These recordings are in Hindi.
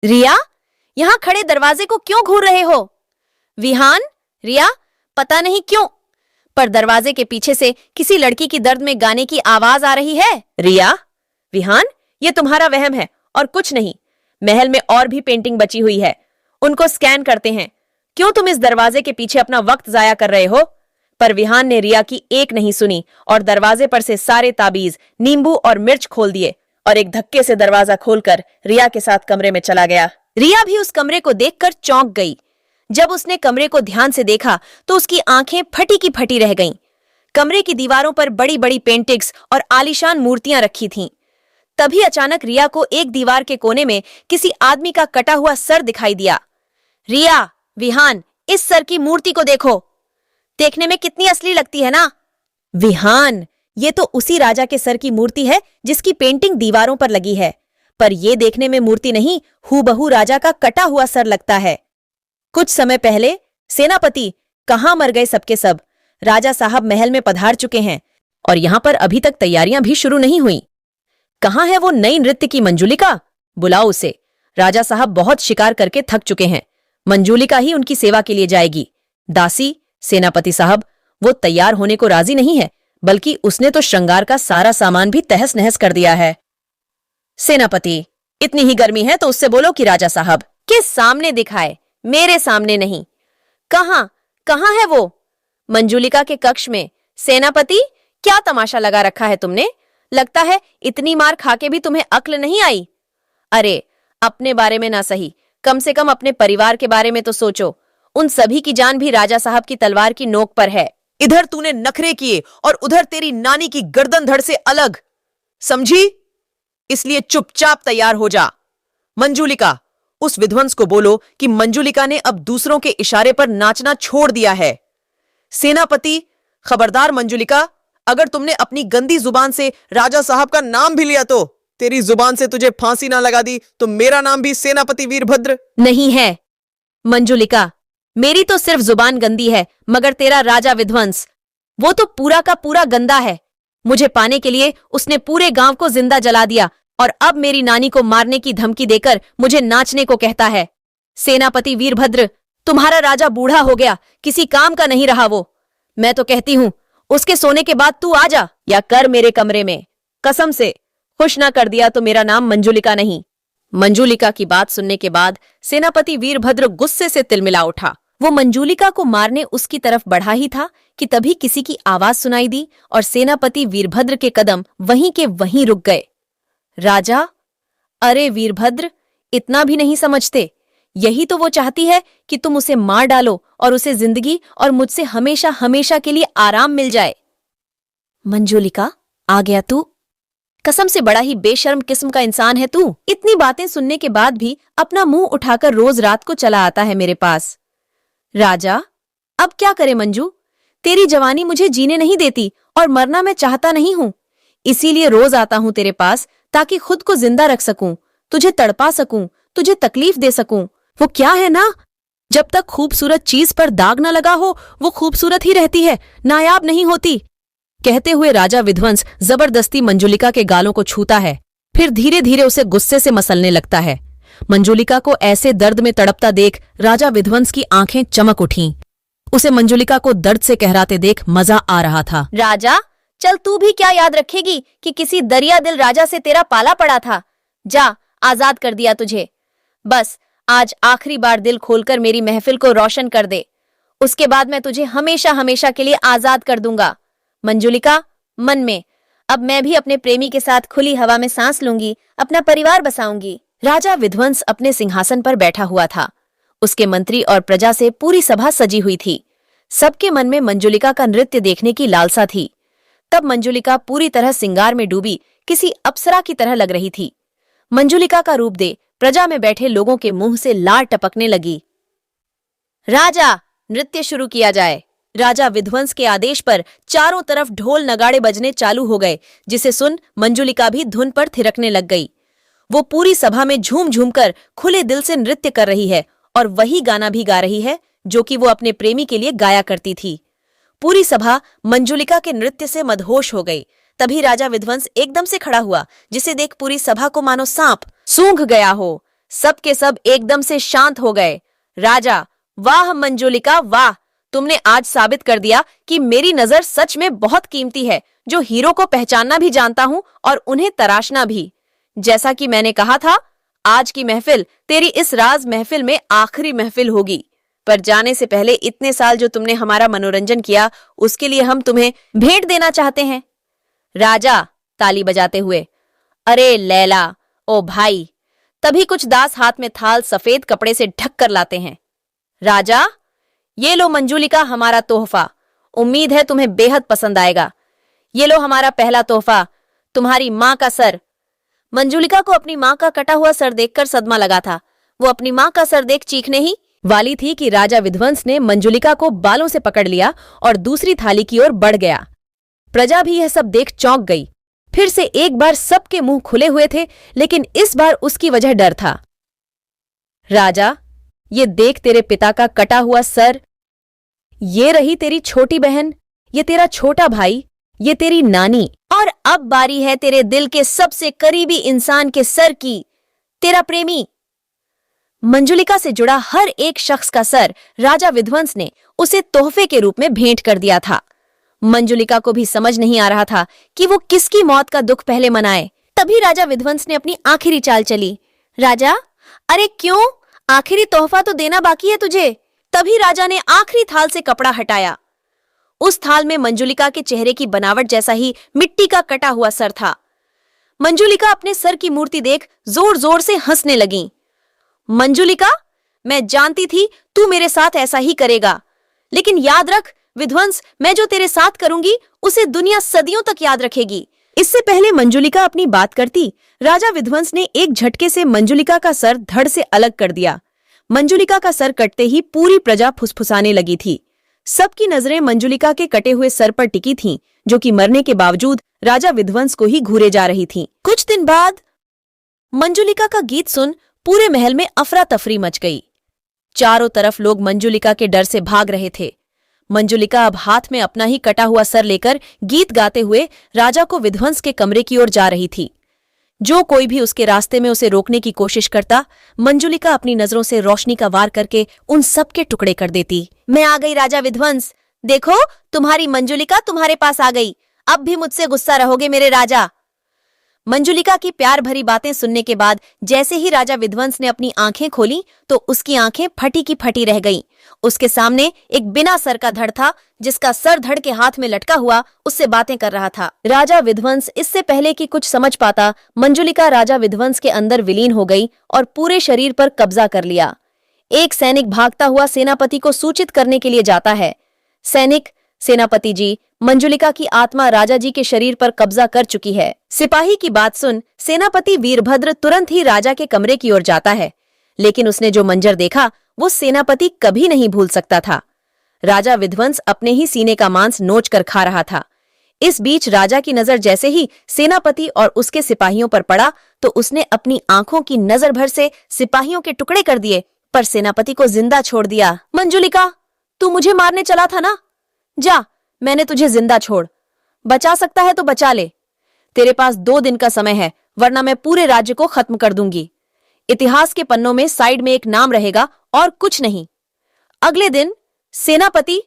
रिया, यहाँ खड़े दरवाजे को क्यों घूर रहे हो? विहान, रिया, पता नहीं क्यों पर दरवाजे के पीछे से किसी लड़की की दर्द में गाने की आवाज आ रही है। रिया, विहान, ये तुम्हारा वहम है और कुछ नहीं। महल में और भी पेंटिंग बची हुई है, उनको स्कैन करते हैं। क्यों तुम इस दरवाजे के पीछे अपना वक्त जाया कर रहे हो? पर विहान ने रिया की एक नहीं सुनी और दरवाजे पर से सारे ताबीज, नींबू और मिर्च खोल दिए और एक धक्के से दरवाजा खोलकर रिया के साथ कमरे में चला गया। रिया भी उस कमरे को देखकर चौंक गई। जब उसने कमरे को ध्यान से देखा तो उसकी आंखें फटी की फटी रह गईं। कमरे की दीवारों पर बड़ी बड़ी पेंटिंग्स और आलीशान मूर्तियां रखी थीं। तभी अचानक रिया को एक दीवार के कोने में किसी आदमी का कटा हुआ सर दिखाई दिया। रिया, विहान, इस सर की मूर्ति को देखो। देखने में कितनी असली लगती है ना? विहान, ये तो उसी राजा के सर की मूर्ति है जिसकी पेंटिंग दीवारों पर लगी है। पर यह देखने में मूर्ति नहीं, हूबहू राजा का कटा हुआ सर लगता है। कुछ समय पहले सेनापति, कहां मर गए सबके सब? राजा साहब महल में पधार चुके हैं और यहां पर अभी तक तैयारियां भी शुरू नहीं हुई। कहां है वो नई नृत्य की मंजूलिका? बुलाओ उसे। राजा साहब बहुत शिकार करके थक चुके हैं। मंजूलिका ही उनकी सेवा के लिए जाएगी। दासी, सेनापति साहब, वो तैयार होने को राजी नहीं है, बल्कि उसने तो श्रृंगार का सारा सामान भी तहस नहस कर दिया है। सेनापति, इतनी ही गर्मी है तो उससे बोलो कि राजा साहब के सामने दिखाए, मेरे सामने नहीं। कहां है वो? मंजूलिका के कक्ष में। सेनापति, क्या तमाशा लगा रखा है तुमने? लगता है इतनी मार खाके भी तुम्हें अक्ल नहीं आई। अरे, अपने बारे में ना सही, कम से कम अपने परिवार के बारे में तो सोचो। उन सभी की जान भी राजा साहब की तलवार की नोक पर है। इधर तूने नखरे किए और उधर तेरी नानी की गर्दन धड़ से अलग, समझी? इसलिए चुपचाप तैयार हो जा। मंजूलिका, उस विध्वंस को बोलो कि मंजूलिका ने अब दूसरों के इशारे पर नाचना छोड़ दिया है। सेनापति, खबरदार मंजूलिका, अगर तुमने अपनी गंदी जुबान से राजा साहब का नाम भी लिया तो तेरी जुबान से तुझे फांसी ना लगा दी तो मेरा नाम भी सेनापति वीरभद्र नहीं है। मंजूलिका, मेरी तो सिर्फ जुबान गंदी है, मगर तेरा राजा विध्वंस, वो तो पूरा का पूरा गंदा है। मुझे पाने के लिए उसने पूरे गांव को जिंदा जला दिया और अब मेरी नानी को मारने की धमकी देकर मुझे नाचने को कहता है। सेनापति वीरभद्र, तुम्हारा राजा बूढ़ा हो गया, किसी काम का नहीं रहा वो। मैं तो कहती हूँ उसके सोने के बाद तू आ जा या कर मेरे कमरे में। कसम से, खुश ना कर दिया तो मेरा नाम मंजूलिका नहीं। मंजूलिका की बात सुनने के बाद सेनापति वीरभद्र गुस्से से तिलमिला उठा। वो मंजूलिका को मारने उसकी तरफ बढ़ा ही था कि तभी किसी की आवाज सुनाई दी और सेनापति वीरभद्र के कदम वहीं के वहीं रुक गए। राजा, अरे वीरभद्र, इतना भी नहीं समझते? यही तो वो चाहती है कि तुम उसे मार डालो और उसे जिंदगी और मुझसे हमेशा हमेशा के लिए आराम मिल जाए। मंजूलिका, आ गया तू? कसम से बड़ा ही बेशर्म किस्म का इंसान है तू। इतनी बातें सुनने के बाद भी अपना मुंह उठाकर रोज रात को चला आता है मेरे पास। राजा, अब क्या करे मंजू? तेरी जवानी मुझे जीने नहीं देती और मरना मैं चाहता नहीं हूं। इसीलिए रोज आता हूं तेरे पास ताकि खुद को जिंदा रख सकूं, तुझे तड़पा सकूं, तुझे तकलीफ दे सकूं। वो क्या है ना, जब तक खूबसूरत चीज पर दाग न लगा हो वो खूबसूरत ही रहती है, नायाब नहीं होती। कहते हुए राजा विध्वंस जबरदस्ती मंजूलिका के गालों को छूता है, फिर धीरे धीरे उसे गुस्से से मसलने लगता है। मंजूलिका को ऐसे दर्द में तड़पता देख राजा विध्वंस की आंखें चमक उठीं। उसे मंजूलिका को दर्द से कहराते देख मजा आ रहा था। राजा, चल तू भी क्या याद रखेगी कि किसी दरिया दिल राजा से तेरा पाला पड़ा था। जा, आजाद कर दिया तुझे। बस आज आखिरी बार दिल खोलकर मेरी महफिल को रोशन कर दे, उसके बाद मैं तुझे हमेशा हमेशा के लिए आजाद कर दूंगा। मंजूलिका, मन में, अब मैं भी अपने प्रेमी के साथ खुली हवा में सांस लूंगी, अपना परिवार बसाऊंगी। राजा विध्वंस अपने सिंहासन पर बैठा हुआ था। उसके मंत्री और प्रजा से पूरी सभा सजी हुई थी। सबके मन में मंजूलिका का नृत्य देखने की लालसा थी। तब मंजूलिका पूरी तरह सिंगार में डूबी किसी अप्सरा की तरह लग रही थी। मंजूलिका का रूप दे प्रजा में बैठे लोगों के मुंह से लार टपकने लगी। राजा, नृत्य शुरू किया जाए। राजा विध्वंस के आदेश पर चारों तरफ ढोल नगाड़े बजने चालू हो गए, जिसे सुन मंजूलिका भी धुन पर थिरकने लग गई। वो पूरी सभा में झूम झूम कर खुले दिल से नृत्य कर रही है और वही गाना भी गा रही है जो कि वो अपने प्रेमी के लिए गाया करती थी। पूरी सभा मंजूलिका के नृत्य से मदहोश हो गई। तभी राजा विध्वंस एकदम से खड़ा हुआ, जिसे देख पूरी सभा को मानो सांप सूंघ गया हो। सब के सब एकदम से शांत हो गए। राजा, वाह मंजुलिका वाह, तुमने आज साबित कर दिया कि मेरी नजर सच में बहुत कीमती है, जो हीरो को पहचानना भी जानता हूं और उन्हें तराशना भी। जैसा कि मैंने कहा था, आज की महफिल तेरी इस राज महफिल में आखिरी महफिल होगी। पर जाने से पहले इतने साल जो तुमने हमारा मनोरंजन किया, उसके लिए हम तुम्हें भेंट देना चाहते हैं। राजा ताली बजाते हुए, अरे लैला, ओ भाई। तभी कुछ दास हाथ में थाल सफेद कपड़े से ढक कर लाते हैं। राजा, ये लो मंजुलिका हमारा तोहफा, उम्मीद है तुम्हें बेहद पसंद आएगा। ये लो हमारा पहला तोहफा, तुम्हारी माँ का सर। मंजुलिका को अपनी माँ का कटा हुआ सर देखकर सदमा लगा था। वो अपनी माँ का सर देख चीखने ही वाली थी कि राजा विध्वंस ने मंजुलिका को बालों से पकड़ लिया और दूसरी थाली की ओर बढ़ गया। प्रजा भी यह सब देख चौंक गई। फिर से एक बार सबके मुंह खुले हुए थे, लेकिन इस बार उसकी वजह डर था। राजा, ये देख तेरे पिता का कटा हुआ सर। ये रही तेरी छोटी बहन, ये तेरा छोटा भाई, ये तेरी नानी, और अब बारी है तेरे दिल के सबसे करीबी इंसान के सर की, तेरा प्रेमी। मंजुलिका से जुड़ा हर एक शख्स का सर राजा विध्वंस ने उसे तोहफे के रूप में भेंट कर दिया था। मंजुलिका को भी समझ नहीं आ रहा था कि वो किसकी मौत का दुख पहले मनाए। तभी राजा विध्वंस ने अपनी आखिरी चाल चली। राजा, अरे क्यों, आखिरी तोहफा तो देना बाकी है तुझे। तभी राजा ने आखिरी थाल से कपड़ा हटाया। उस थाल में मंजुलिका के चेहरे की बनावट जैसा ही मिट्टी का कटा हुआ सर था। मंजुलिका अपने सर की मूर्ति देख जोर जोर से हंसने लगी। मंजुलिका, मैं जानती थी तू मेरे साथ ऐसा ही करेगा, लेकिन याद रख विध्वंस, मैं जो तेरे साथ करूंगी उसे दुनिया सदियों तक याद रखेगी। इससे पहले मंजुलिका अपनी बात करती, राजा विध्वंस ने एक झटके से मंजुलिका का सर धड़ से अलग कर दिया। मंजुलिका का सर कटते ही पूरी प्रजा फुसफुसाने लगी थी। सबकी नजरें मंजुलिका के कटे हुए सर पर टिकी थीं, जो कि मरने के बावजूद राजा विध्वंस को ही घूरे जा रही थीं। कुछ दिन बाद मंजुलिका का गीत सुन पूरे महल में अफरा तफरी मच गई। चारों तरफ लोग मंजुलिका के डर से भाग रहे थे। मंजुलिका अब हाथ में अपना ही कटा हुआ सर लेकर गीत गाते हुए राजा को विध्वंस के कमरे की ओर जा रही थी। जो कोई भी उसके रास्ते में उसे रोकने की कोशिश करता, मंजुलिका अपनी नजरों से रोशनी का वार करके उन सब के टुकड़े कर देती। मैं आ गई राजा विध्वंस, देखो तुम्हारी मंजुलिका तुम्हारे पास आ गई। अब भी मुझसे गुस्सा रहोगे मेरे राजा। मंजुलिका की प्यार भरी बातें सुनने के बाद जैसे ही राजा विध्वंस ने अपनी आंखें खोली तो उसकी आंखें फटी की फटी रह गईं। उसके सामने एक बिना सर का धड़ था, जिसका सर धड़ के हाथ में लटका हुआ उससे बातें कर रहा था। राजा विध्वंस इससे पहले कि कुछ समझ पाता, मंजुलिका राजा विध्वंस के अंदर विलीन हो गई और पूरे शरीर पर कब्जा कर लिया। एक सैनिक भागता हुआ सेनापति को सूचित करने के लिए जाता है। सैनिक, सेनापति जी, मंजुलिका की आत्मा राजा जी के शरीर पर कब्जा कर चुकी है। सिपाही की बात सुन सेनापति वीरभद्र तुरंत ही राजा के कमरे की ओर जाता है, लेकिन उसने जो मंजर देखा वो सेनापति कभी नहीं भूल सकता था। राजा विध्वंस अपने ही सीने का मांस नोच कर खा रहा था। इस बीच राजा की नजर जैसे ही सेनापति और उसके सिपाहियों पर पड़ा तो उसने अपनी आंखों की नजर भर से सिपाहियों के टुकड़े कर दिए, पर सेनापति को जिंदा छोड़ दिया। मंजुलिका, तू मुझे मारने चला था ना? जा, मैंने तुझे जिंदा छोड़। बचा सकता है तो बचा ले। तेरे पास 2 दिन का समय है, वरना मैं पूरे राज्य को खत्म कर दूंगी। इतिहास के पन्नों में साइड में एक नाम रहेगा और कुछ नहीं। अगले दिन सेनापति,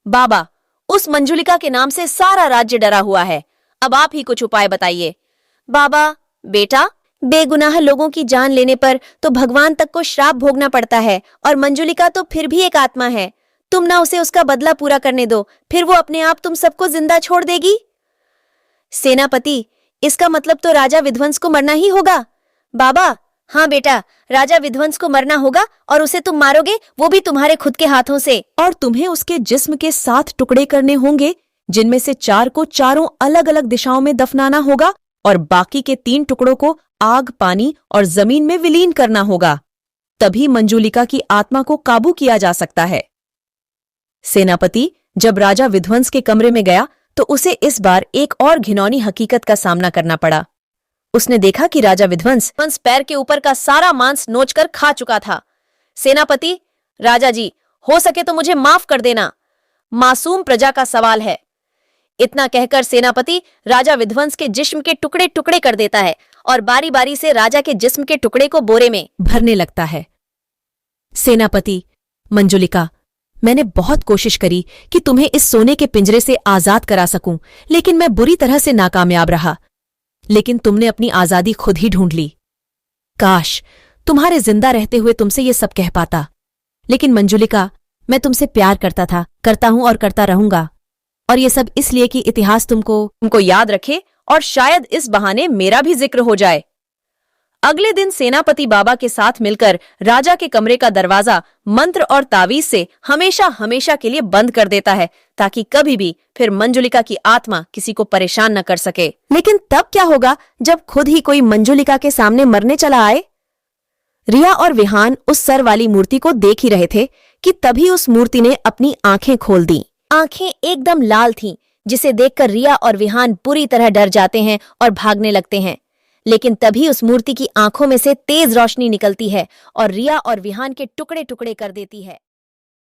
बाबा, उस मंजुलिका के नाम से सारा राज्य डरा हुआ है। अब आप ही कुछ उपाय बताइए। बाबा, बेटा, बेगुनाह लोगों की जान लेने पर तो भगवान तक को श्राप भोगना पड़ता है, और मंजुलिका तो फिर भी एक आत्मा है। तुम ना उसे उसका बदला पूरा करने दो, फिर वो अपने आप तुम सबको जिंदा छोड़ देगी। सेनापति, इसका मतलब तो राजा विध्वंस को मरना ही होगा। बाबा, हाँ बेटा, राजा विध्वंस को मरना होगा और उसे तुम मारोगे, वो भी तुम्हारे खुद के हाथों से। और तुम्हें उसके जिस्म के 7 टुकड़े करने होंगे, जिनमें से 4 को चारों अलग अलग दिशाओं में दफनाना होगा और बाकी के 3 टुकड़ों को आग, पानी और जमीन में विलीन करना होगा। तभी मंजुलिका की आत्मा को काबू किया जा सकता है। सेनापति जब राजा विध्वंस के कमरे में गया तो उसे इस बार एक और घिनौनी हकीकत का सामना करना पड़ा। उसने देखा कि राजा विध्वंस पैर के ऊपर का सारा मांस नोचकर खा चुका था। सेनापति, राजा जी, हो सके तो मुझे माफ कर देना, मासूम प्रजा का सवाल है। इतना कहकर सेनापति राजा विध्वंस के जिस्म के टुकड़े टुकड़े कर देता है और बारी बारी से राजा के जिस्म के टुकड़े को बोरे में भरने लगता है। सेनापति, मंजुलिका, मैंने बहुत कोशिश करी कि तुम्हें इस सोने के पिंजरे से आजाद करा सकूं, लेकिन मैं बुरी तरह से नाकामयाब रहा। लेकिन तुमने अपनी आजादी खुद ही ढूंढ ली। काश तुम्हारे जिंदा रहते हुए तुमसे ये सब कह पाता। लेकिन मंजुलिका, मैं तुमसे प्यार करता था, करता हूं और करता रहूंगा। और ये सब इसलिए कि इतिहास तुमको याद रखे और शायद इस बहाने मेरा भी जिक्र हो जाए। अगले दिन सेनापति बाबा के साथ मिलकर राजा के कमरे का दरवाजा मंत्र और तावीज से हमेशा हमेशा के लिए बंद कर देता है, ताकि कभी भी फिर मंजुलिका की आत्मा किसी को परेशान न कर सके। लेकिन तब क्या होगा जब खुद ही कोई मंजुलिका के सामने मरने चला आए? रिया और विहान उस सर वाली मूर्ति को देख ही रहे थे कि तभी उस मूर्ति ने अपनी आंखें खोल दी। आंखें एकदम लाल थीं, जिसे देखकर रिया और विहान बुरी तरह डर जाते हैं और भागने लगते हैं। लेकिन तभी उस मूर्ति की आंखों में से तेज रोशनी निकलती है और रिया और विहान के टुकड़े टुकड़े कर देती है।